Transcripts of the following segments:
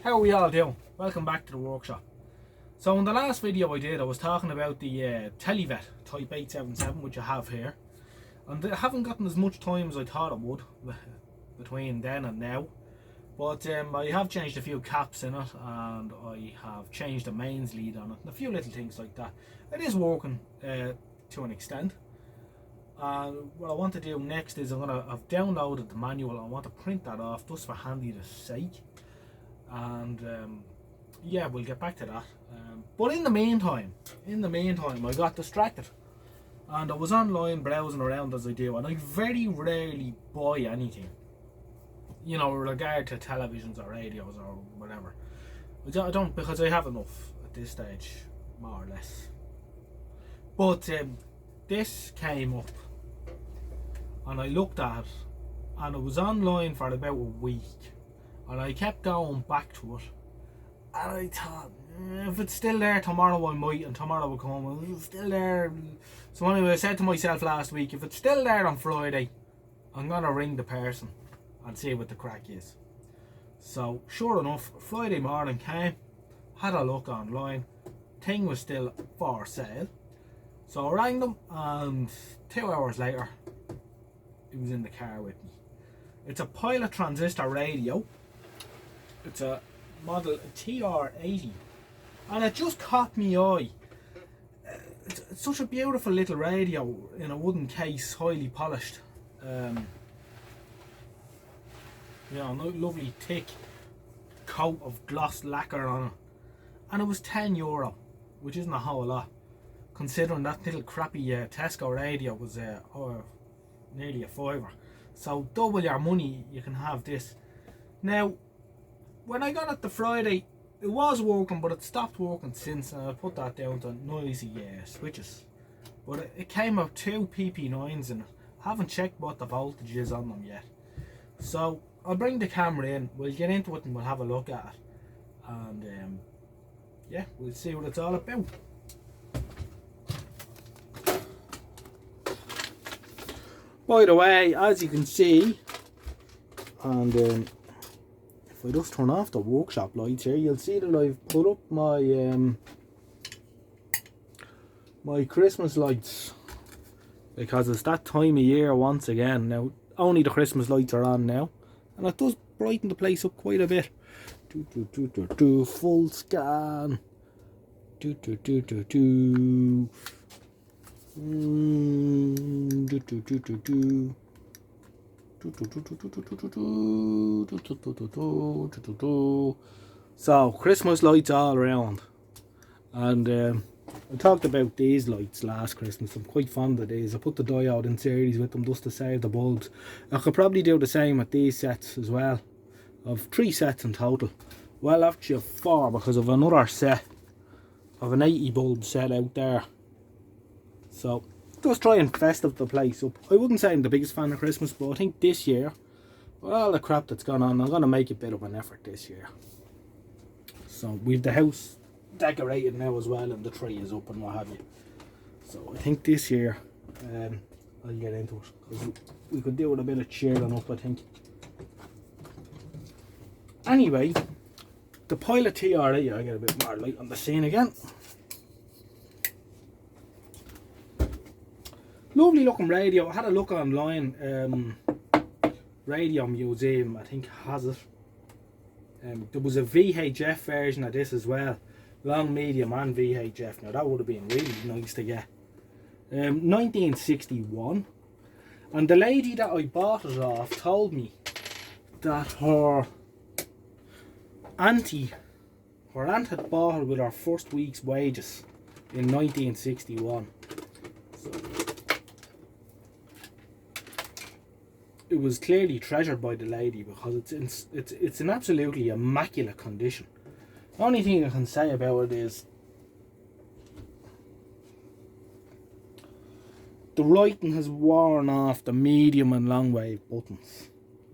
How are we all doing? Welcome back to the workshop. So in the last video I was talking about the Televet Type 877 which I have here, and I haven't gotten as much time as I thought it would between then and now, but I have changed a few caps in it, and I have changed the mains lead on it and a few little things like that. It is working to an extent, and what I want to do next is I've downloaded the manual. I want to print that off just for handy's sake, and yeah, we'll get back to that. But in the meantime, I got distracted, and I was online browsing around as I do, and I very rarely buy anything, you know, with regard to televisions or radios or whatever. I don't, because I have enough at this stage, more or less. But this came up, and I looked at it, and it was online for about a week, and I kept going back to it, and I thought, if it's still there tomorrow I might, and tomorrow will come, if it's still there. So anyway, I said to myself last week, if it's still there on Friday, I'm gonna ring the person and see what the crack is. So sure enough, Friday morning came, had a look online, thing was still for sale. So I rang them, and 2 hours later it was in the car with me. It's a pilot transistor radio. It's a model TR-80, and it just caught me eye. It's such a beautiful little radio in a wooden case, highly polished. You know, lovely thick coat of gloss lacquer on it, and it was €10, which isn't a whole lot considering that little crappy Tesco radio was nearly a fiver. So double your money, you can have this. Now, when I got it the Friday, it was working, but it stopped working since, and I put that down to noisy switches. But it came out 2 PP9s in it. I haven't checked what the voltage is on them yet. So I'll bring the camera in, we'll get into it and we'll have a look at it. And yeah, we'll see what it's all about. By the way, as you can see, and if I just turn off the workshop lights here, you'll see that I've put up my my Christmas lights, because it's that time of year once again. Now, only the Christmas lights are on now, and it does brighten the place up quite a bit. Full scan. So Christmas lights all around, and I talked about these lights last Christmas. I'm quite fond of these. I put the diode in series with them just to save the bulbs. I could probably do the same with these sets as well. I've 3 sets in total. Well, actually 4, because of another set of an 80 bulb set out there. So just try and festive the place up. I wouldn't say I'm the biggest fan of Christmas, but I think this year, with all the crap that's gone on, I'm going to make a bit of an effort this year. So we've the house decorated now as well, and the tree is up and what have you. So I think this year I'll get into it, because we could do with a bit of cheering up, I think. Anyway, the pilot TR-80, I get a bit more light on the scene again. Lovely looking radio. I had a look online. Radio Museum, I think, has it. There was a VHF version of this as well, long, medium and VHF. Now that would have been really nice to get. 1961, and the lady that I bought it off told me that her aunt had bought it with her first week's wages in 1961. So it was clearly treasured by the lady, because it's in absolutely immaculate condition. The only thing I can say about it is the writing has worn off the medium and long wave buttons.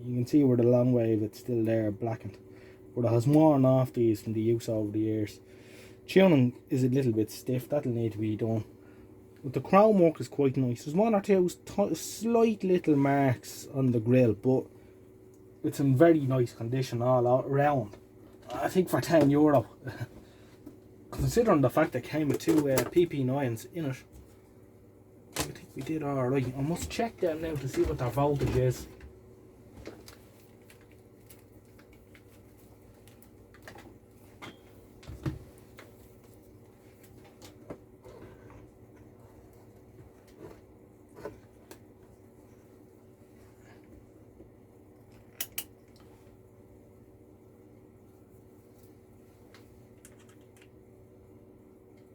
You can see where the long wave, it's still there, blackened, but it has worn off these from the use over the years. Tuning is a little bit stiff, that'll need to be done. But the crown work is quite nice. There's 1 or 2 slight little marks on the grill, but it's in very nice condition all around. I think for €10. Considering the fact that it came with two PP9s in it, I think we did alright. I must check them now to see what their voltage is.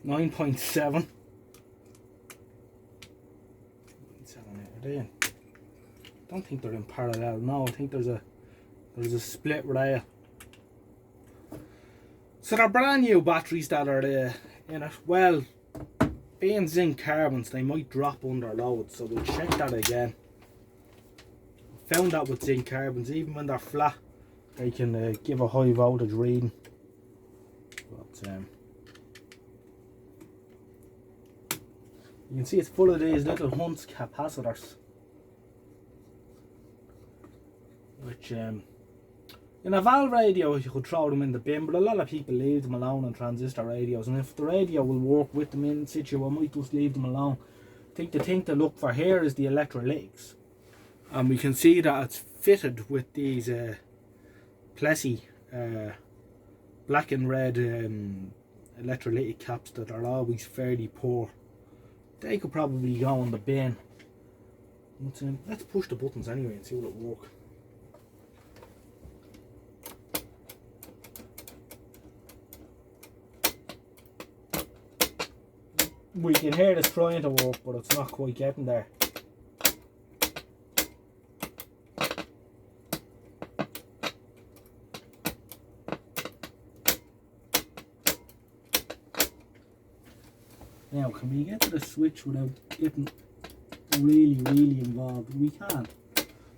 .7. I don't think they're in parallel. No, I think there's a split rail. So they're brand new batteries that are in it. Well, being zinc carbons, they might drop under load, so we'll check that again. Found that with zinc carbons, even when they're flat, they can give a high voltage reading. But you can see it's full of these little Hunt's capacitors, which in a valve radio you could throw them in the bin, but a lot of people leave them alone on transistor radios, and if the radio will work with them in situ, I might just leave them alone. I think the thing to look for here is the electrolytics, and we can see that it's fitted with these Plessy black and red electrolytic caps that are always fairly poor. They could probably go on the bin. Let's push the buttons anyway and see will it work. We can hear this trying to work, but it's not quite getting there. Now, can we get to the switch without getting really involved? We can.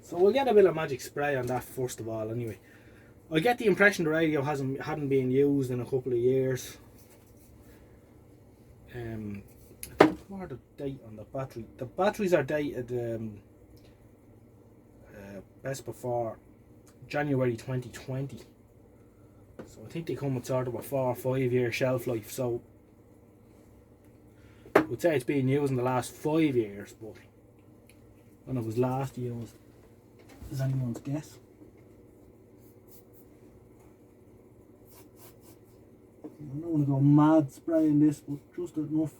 So we'll get a bit of magic spray on that first of all anyway. I get the impression the radio hadn't been used in a couple of years. What are the date on the battery? The batteries are dated best before January 2020. So I think they come with sort of a 4 or 5 year shelf life. So I would say it's been used in the last 5 years, but when it was last used is anyone's guess. I don't want to go mad spraying this, but just enough.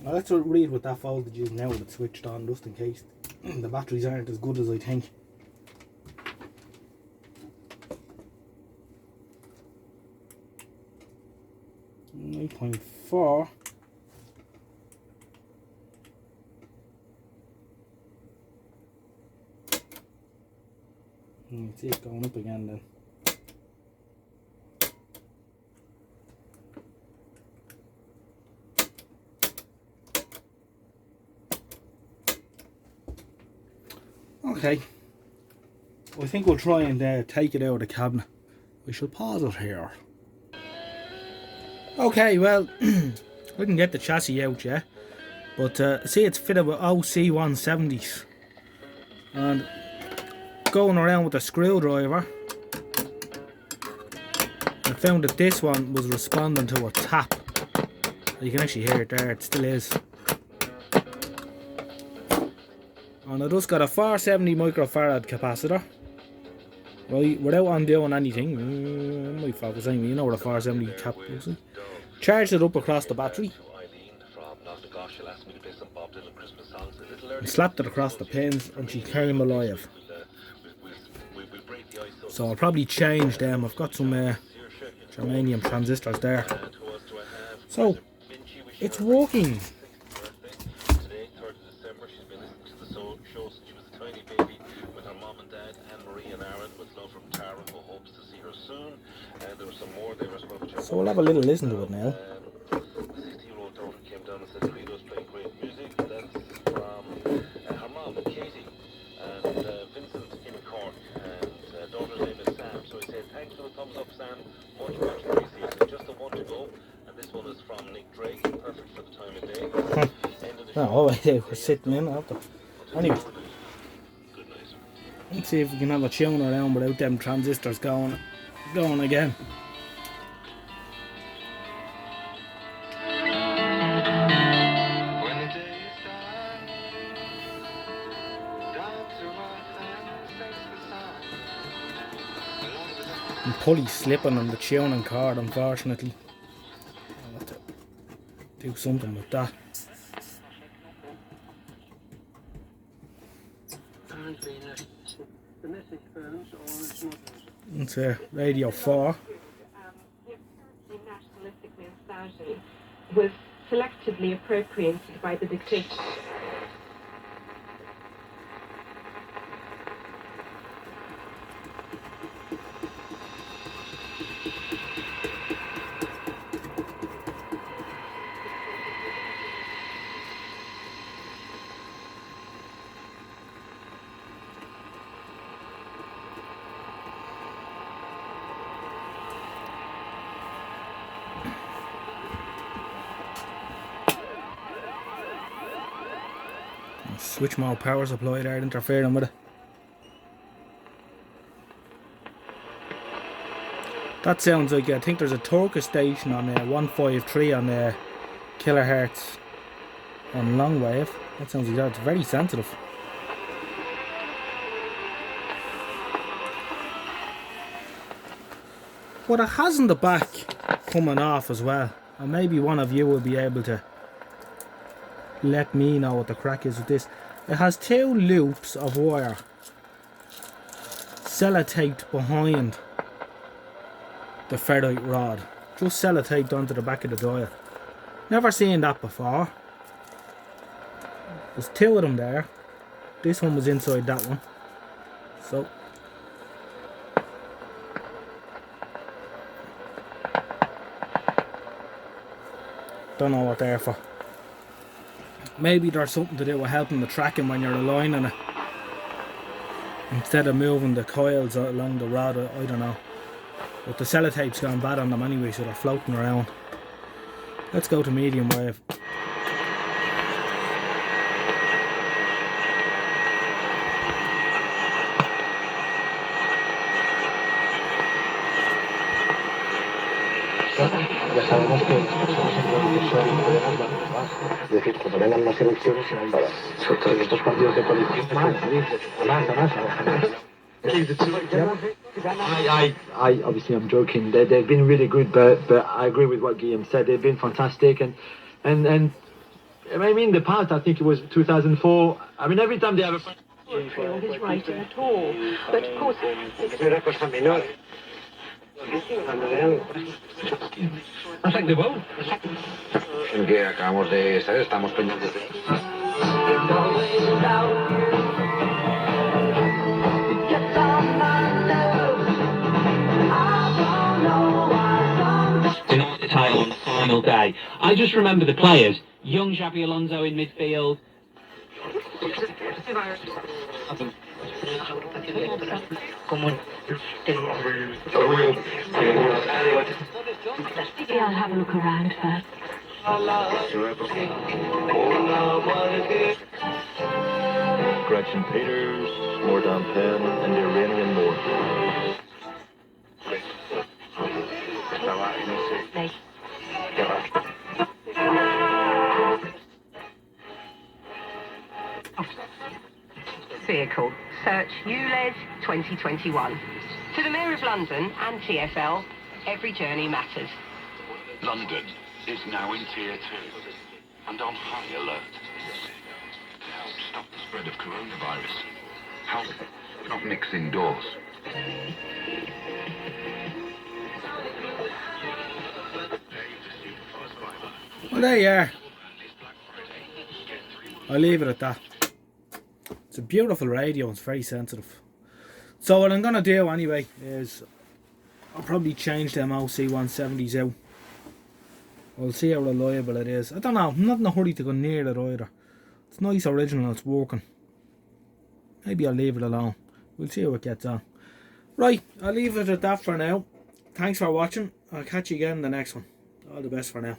Now let's read what that voltage is now that it's switched on, just in case the batteries aren't as good as I think. .4. Let's see it going up again then. Okay, I think we'll try and take it out of the cabinet. We shall pause it here. Okay, well, we can get the chassis out, yeah, but see it's fitted with OC170s, and going around with a screwdriver, I found that this one was responding to a tap. You can actually hear it there, it still is. And I just got a 470 microfarad capacitor, right, without undoing anything. My focus anyway, you know what a 470 cap is. Charged it up across the battery and slapped it across the pins, and she came alive. So I'll probably change them. I've got some germanium transistors there. So it's working. show since she was a tiny baby with her mom and dad, Anne-Marie and Aaron, with love from Tara, who hopes to see her soon. And there were some more they were supposed to. So we'll have a little listen to it now. The 60-year-old daughter came down and said Credo's playing great music. That's from her mom, Katie, and Vincent in Cork, and daughter's name is Sam. So he said, thanks for the thumbs up, Sam. Much appreciated. Just a one to go. And this one is from Nick Drake, perfect for the time of day. Oh, they were sitting in after. Anyway, let's see if we can have a tune around without them transistors going again. And pulley's slipping on the tuning card, unfortunately. I'll have to do something with that. It's Radio 4. Was selectively appropriated by the dictator. Switch mode power supply there interfering with it. That sounds like, I think there's a Turkish station on 153 on kilohertz on long wave. That sounds like that. It's very sensitive. But it hasn't the back coming off as well, and maybe one of you will be able to let me know what the crack is with this. It has two loops of wire sellotaped behind the ferrite rod, just sellotaped onto the back of the dial. Never seen that before. There's two of them there. This one was inside that one, so don't know what they're for. Maybe there's something to do with helping the tracking when you're aligning it, instead of moving the coils along the rod. I don't know. But the sellotape's gone bad on them anyway, so they're floating around. Let's go to medium wave. Ya sabemos que estamos en un proceso de problemas más. Es decir, cuando vengan más elecciones, sobre todo estos partidos de coalición, I obviously I'm joking. They've been really good, but I agree with what Guillaume said. They've been fantastic, and I mean in the past, I think it was 2004. I mean every time they have a on his writing at all, but of course en que acabamos de estar, estamos pendientes de... Title on the final day. I just remember the players. Young Xabi Alonso in midfield. maybe I'll have a look around first. Gretchen Peters, Mordon Penn, and the Iranian Moore. Vehicle. Search ULEZ 2021. To the Mayor of London and TfL, every journey matters. London is now in Tier 2 and on high alert to help stop the spread of coronavirus. Help not mix indoors. Well, there you are. I'll leave it at that. It's a beautiful radio, it's very sensitive. So what I'm going to do anyway is I'll probably change them OC 170s out. I'll see how reliable it is. I don't know, I'm not in a hurry to go near it either. It's nice original, it's working. Maybe I'll leave it alone. We'll see how it gets on. Right, I'll leave it at that for now. Thanks for watching. I'll catch you again in the next one. All the best for now.